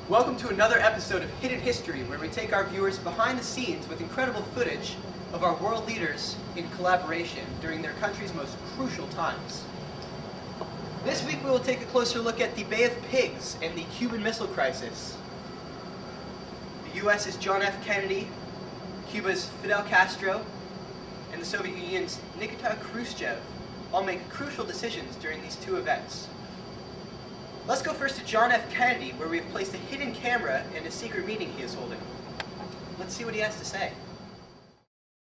Welcome to another episode of Hidden History, where we take our viewers behind the scenes with incredible footage of our world leaders in collaboration during their country's most crucial times. This week we will take a closer look at the Bay of Pigs and the Cuban Missile Crisis. The U.S.'s John F. Kennedy, Cuba's Fidel Castro, and the Soviet Union's Nikita Khrushchev all make crucial decisions during these two events. Let's go first to John F. Kennedy, where we have placed a hidden camera in a secret meeting he is holding. Let's see what he has to say.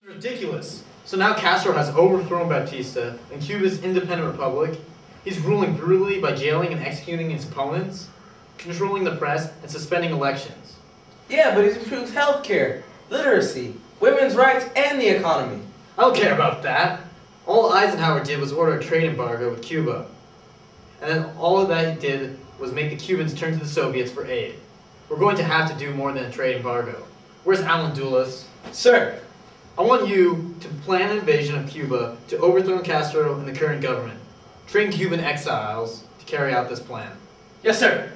Ridiculous. So now Castro has overthrown Batista in Cuba's independent republic. He's ruling brutally by jailing and executing his opponents, controlling the press, and suspending elections. Yeah, but he's improved healthcare, literacy, women's rights, and the economy. I don't care about that. All Eisenhower did was order a trade embargo with Cuba. And then all that he did was make the Cubans turn to the Soviets for aid. We're going to have to do more than a trade embargo. Where's Alan Dulles? Sir, I want you to plan an invasion of Cuba to overthrow Castro and the current government. Train Cuban exiles to carry out this plan. Yes, sir.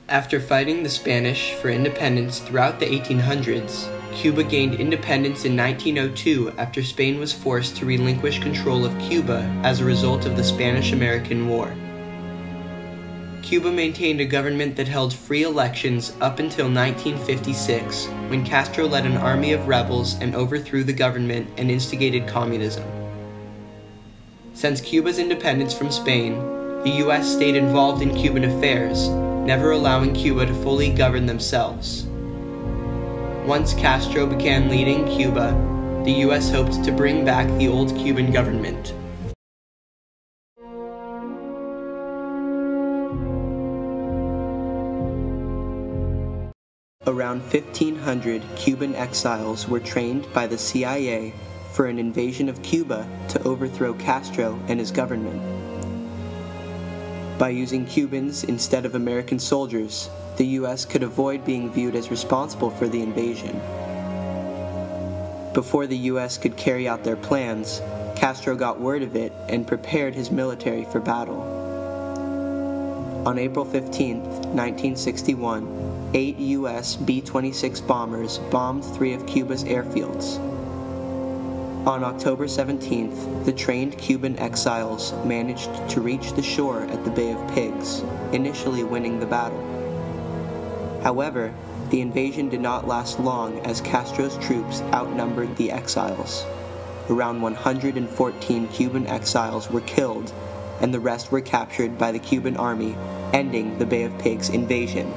After fighting the Spanish for independence throughout the 1800s, Cuba gained independence in 1902 after Spain was forced to relinquish control of Cuba as a result of the Spanish-American War. Cuba maintained a government that held free elections up until 1956, when Castro led an army of rebels and overthrew the government and instigated communism. Since Cuba's independence from Spain, the U.S. stayed involved in Cuban affairs, never allowing Cuba to fully govern themselves. Once Castro began leading Cuba, the U.S. hoped to bring back the old Cuban government. Around 1,500 Cuban exiles were trained by the CIA for an invasion of Cuba to overthrow Castro and his government. By using Cubans instead of American soldiers, the U.S. could avoid being viewed as responsible for the invasion. Before the U.S. could carry out their plans, Castro got word of it and prepared his military for battle. On April 15, 1961, 8 U.S. B-26 bombers bombed 3 of Cuba's airfields. On October 17th, the trained Cuban exiles managed to reach the shore at the Bay of Pigs, initially winning the battle. However, the invasion did not last long as Castro's troops outnumbered the exiles. Around 114 Cuban exiles were killed, and the rest were captured by the Cuban army, ending the Bay of Pigs invasion.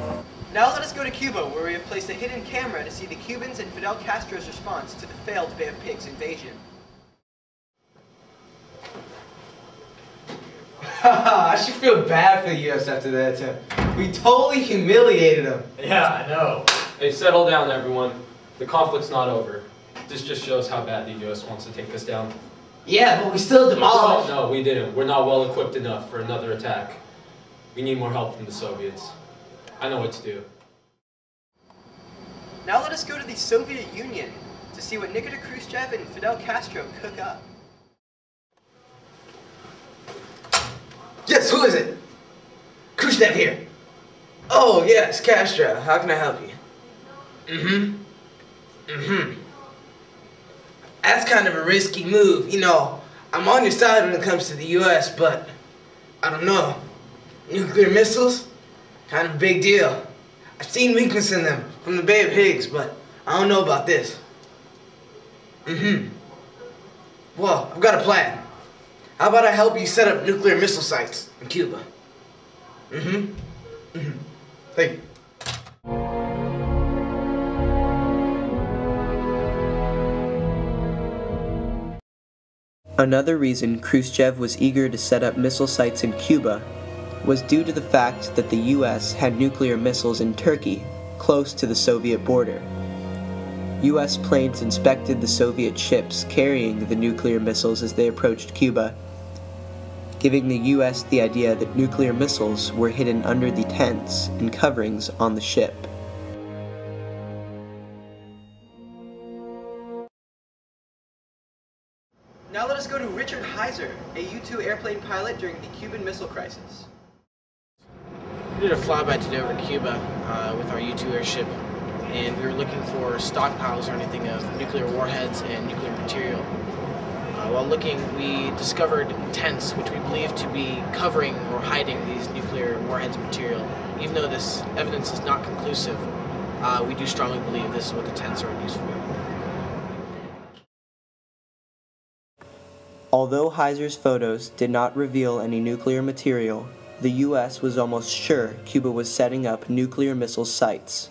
Now let us go to Cuba, where we have placed a hidden camera to see the Cubans and Fidel Castro's response to the failed Bay of Pigs invasion. I should feel bad for the U.S. after that attempt. We totally humiliated them. Yeah, I know. Hey, settle down, everyone. The conflict's not over. This just shows how bad the U.S. wants to take us down. Yeah, but we still demolished. No, we didn't. We're not well equipped enough for another attack. We need more help from the Soviets. I know what to do. Now let us go to the Soviet Union to see what Nikita Khrushchev and Fidel Castro cook up. Yes, who is it? Khrushchev here. Oh, yes, Castro. How can I help you? That's kind of a risky move. You know, I'm on your side when it comes to the U.S., but I don't know. Nuclear missiles? Kind of a big deal. I've seen weakness in them from the Bay of Pigs, but I don't know about this. Well, I've got a plan. How about I help you set up nuclear missile sites in Cuba? Thank you. Another reason Khrushchev was eager to set up missile sites in Cuba was due to the fact that the U.S. had nuclear missiles in Turkey, close to the Soviet border. U.S. planes inspected the Soviet ships carrying the nuclear missiles as they approached Cuba, giving the U.S. the idea that nuclear missiles were hidden under the tents and coverings on the ship. Now let us us go to Richard Heiser, a U-2 airplane pilot during the Cuban Missile Crisis. We did a flyby today over Cuba with our U-2 airship, and we were looking for stockpiles or anything of nuclear warheads and nuclear material. While looking, we discovered tents, which we believe to be covering or hiding these nuclear warheads and material. Even though this evidence is not conclusive, we do strongly believe this is what the tents are used for. Although Heiser's photos did not reveal any nuclear material, the U.S. was almost sure Cuba was setting up nuclear missile sites.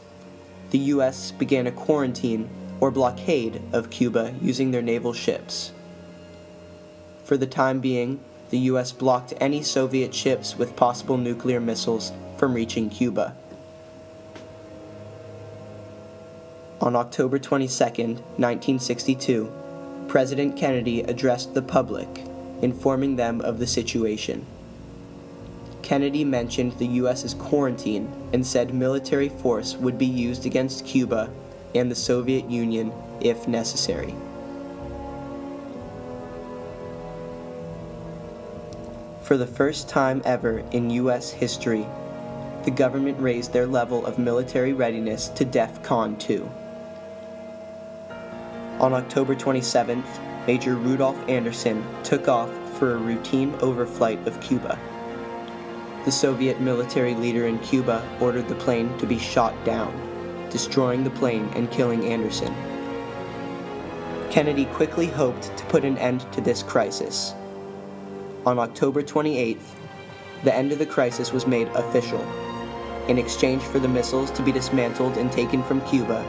The U.S. began a quarantine or blockade of Cuba using their naval ships. For the time being, the U.S. blocked any Soviet ships with possible nuclear missiles from reaching Cuba. On October 22, 1962, President Kennedy addressed the public, informing them of the situation. Kennedy mentioned the U.S.'s quarantine and said military force would be used against Cuba and the Soviet Union if necessary. For the first time ever in U.S. history, the government raised their level of military readiness to DEFCON 2. On October 27th, Major Rudolph Anderson took off for a routine overflight of Cuba. The Soviet military leader in Cuba ordered the plane to be shot down, destroying the plane and killing Anderson. Kennedy quickly hoped to put an end to this crisis. On October 28th, the end of the crisis was made official. In exchange for the missiles to be dismantled and taken from Cuba,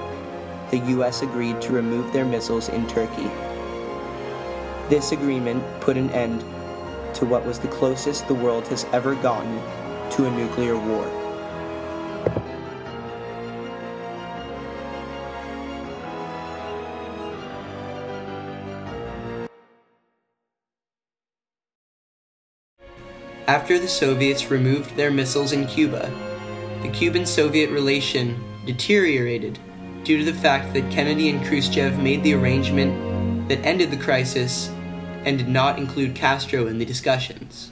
the U.S. agreed to remove their missiles in Turkey. This agreement put an end to what was the closest the world has ever gotten to a nuclear war. After the Soviets removed their missiles in Cuba, the Cuban-Soviet relation deteriorated due to the fact that Kennedy and Khrushchev made the arrangement that ended the crisis and did not include Castro in the discussions.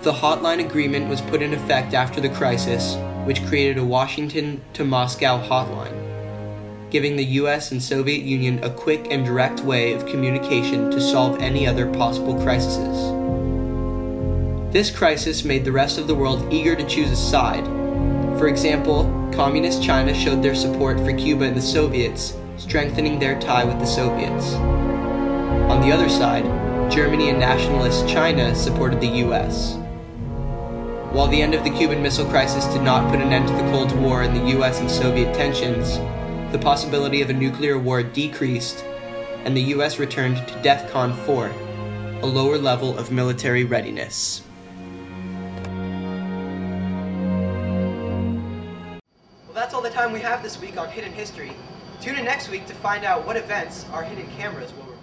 The Hotline Agreement was put in effect after the crisis, which created a Washington to Moscow hotline, giving the US and Soviet Union a quick and direct way of communication to solve any other possible crises. This crisis made the rest of the world eager to choose a side. For example, Communist China showed their support for Cuba and the Soviets, strengthening their tie with the Soviets. On the other side, Germany and nationalist China supported the US. While the end of the Cuban Missile Crisis did not put an end to the Cold War and the US and Soviet tensions, the possibility of a nuclear war decreased, and the US returned to DEFCON 4, a lower level of military readiness. Well, that's all the time we have this week on Hidden History. Tune in next week to find out what events our hidden cameras will reveal.